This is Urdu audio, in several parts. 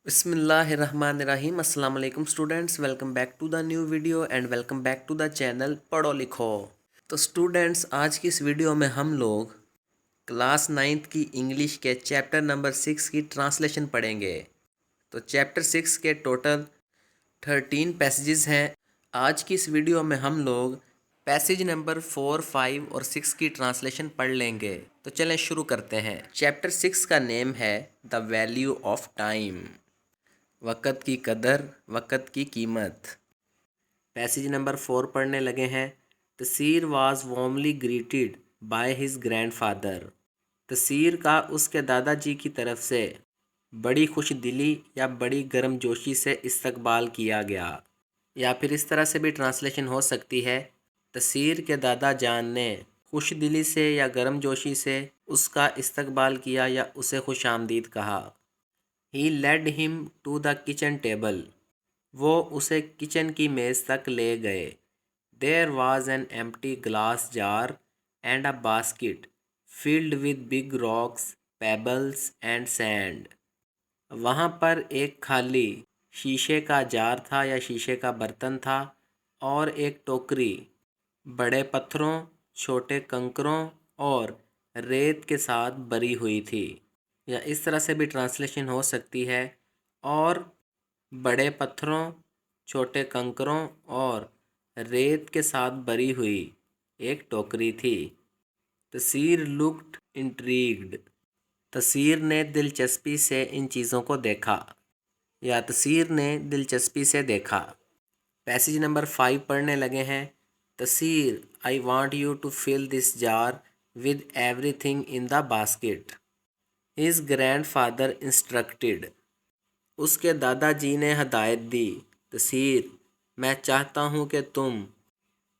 بسم اللہ الرحمن الرحیم السلام علیکم students, welcome back to the new video and welcome back to the channel Padho Likho. تو اسٹوڈینٹس، آج کی اس ویڈیو میں ہم لوگ کلاس 9 کی انگلش کے چیپٹر نمبر 6 کی ٹرانسلیشن پڑھیں گے۔ تو چیپٹر 6 کے ٹوٹل 13 پیسیجز ہیں۔ آج کی اس ویڈیو میں ہم لوگ پیسیج نمبر 4، 5 اور 6 کی ٹرانسلیشن پڑھ لیں گے۔ تو چلیں شروع کرتے ہیں۔ چیپٹر 6 کا نیم ہے دا ویلیو آف ٹائم، وقت کی قدر، وقت کی قیمت۔ پیسیج نمبر 4 پڑھنے لگے ہیں۔ تسیر was warmly greeted by his grandfather. تسیر کا اس کے دادا جی کی طرف سے بڑی خوش دلی یا بڑی گرم جوشی سے استقبال کیا گیا، یا پھر اس طرح سے بھی ٹرانسلیشن ہو سکتی ہے، تسیر کے دادا جان نے خوش دلی سے یا گرم جوشی سے اس کا استقبال کیا یا اسے خوش آمدید کہا۔ He led him to the kitchen table۔ وہ اسے کچن کی میز تک لے گئے۔ There was an empty glass jar and a basket filled with big rocks, pebbles and sand۔ وہاں پر ایک خالی شیشے کا جار تھا یا شیشے کا برتن تھا، اور ایک ٹوکری بڑے پتھروں، چھوٹے کنکروں اور ریت کے ساتھ بری ہوئی تھی، یا اس طرح سے بھی ٹرانسلیشن ہو سکتی ہے، اور بڑے پتھروں، چھوٹے کنکروں اور ریت کے ساتھ بری ہوئی ایک ٹوکری تھی۔ تسیر لکڈ انٹریگڈ۔ تسیر نے دلچسپی سے ان چیزوں کو دیکھا، یا تسیر نے دلچسپی سے دیکھا۔ پیسیج نمبر 5 پڑھنے لگے ہیں۔ تسیر، I want you to fill this jar with everything in the basket۔ His grandfather instructed۔ اس کے دادا جی نے ہدایت دی۔ تسیر، میں چاہتا ہوں کہ تم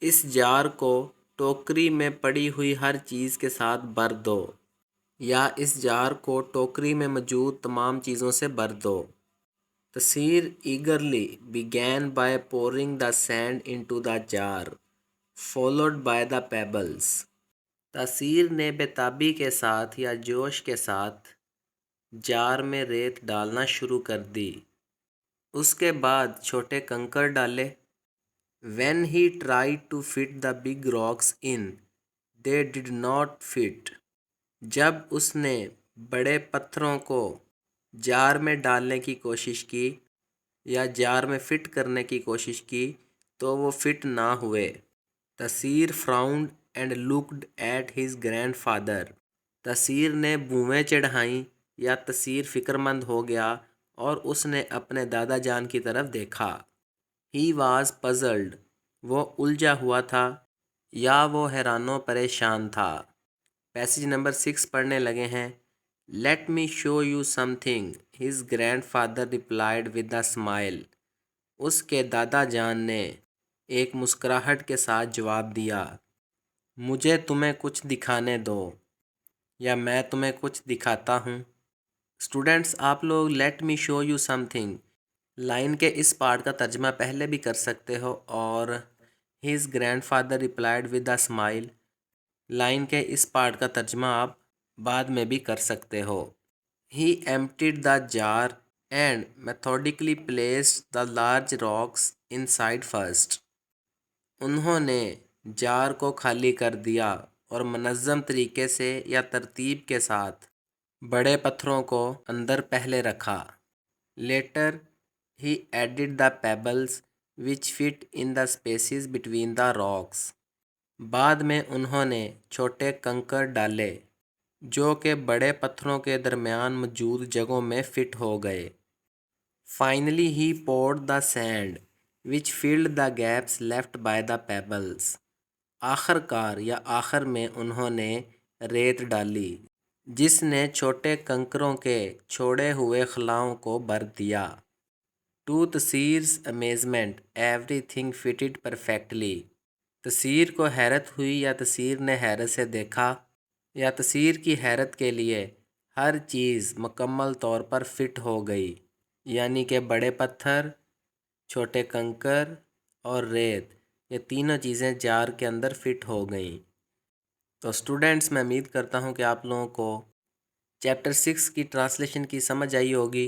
اس جار کو ٹوکری میں پڑی ہوئی ہر چیز کے ساتھ بھر دو، یا اس جار کو ٹوکری میں موجود تمام چیزوں سے بھر دو۔ تسیر eagerly began by pouring the sand into the jar, followed by the pebbles۔ تسیر نے بےتابی کے ساتھ یا جوش کے ساتھ جار میں ریت ڈالنا شروع کر دی، اس کے بعد چھوٹے کنکر ڈالے۔ When he tried to fit the big rocks in, they did not fit۔ جب اس نے بڑے پتھروں کو جار میں ڈالنے کی کوشش کی یا جار میں فٹ کرنے کی کوشش کی تو وہ فٹ نہ ہوئے۔ تسیر frowned and looked at his grandfather۔ تسیر نے بومیں چڑھائیں یا تسیر فکر مند ہو گیا اور اس نے اپنے دادا جان کی طرف دیکھا۔ He was puzzled۔ وہ الجھا ہوا تھا یا وہ حیران و پریشان تھا۔ پیسیج نمبر 6 پڑھنے لگے ہیں۔ Let me show you something، his grandfather replied with a smile۔ اس کے دادا جان نے ایک مسکراہٹ کے ساتھ جواب دیا، مجھے تمہیں کچھ دکھانے دو، یا میں تمہیں کچھ دکھاتا ہوں۔ اسٹوڈینٹس، آپ لوگ let me show you some thing line کے اس پارٹ کا ترجمہ پہلے بھی کر سکتے ہو، اور his grand father replied with a smile line کے اس پارٹ کا ترجمہ آپ بعد میں بھی کر سکتے ہو۔ ہی emptied the jar and methodically placed the large rocks inside first. انہوں نے جار کو خالی کر دیا اور منظم طریقے سے یا ترتیب کے ساتھ بڑے پتھروں کو اندر پہلے رکھا۔ Later he added the pebbles which fit in the spaces between the rocks. بعد میں انہوں نے چھوٹے کنکر ڈالے جو کہ بڑے پتھروں کے درمیان موجود جگہوں میں فٹ ہو گئے۔ Finally he poured the send which filled the gaps left by the pebbles۔ آخر کار یا آخر میں انہوں نے ریت ڈالی جس نے چھوٹے کنکروں کے چھوڑے ہوئے خلاؤں کو بھر دیا۔ To تسیر's amazement everything fitted perfectly۔ تسیر کو حیرت ہوئی یا تسیر نے حیرت سے دیکھا یا تسیر کی حیرت کے لیے ہر چیز مکمل طور پر فٹ ہو گئی، یعنی کہ بڑے پتھر، چھوٹے کنکر اور ریت، یہ تینوں چیزیں جار کے اندر فٹ ہو گئیں۔ تو اسٹوڈینٹس، میں امید کرتا ہوں کہ آپ لوگوں کو چیپٹر 6 کی ٹرانسلیشن کی سمجھ آئی ہوگی۔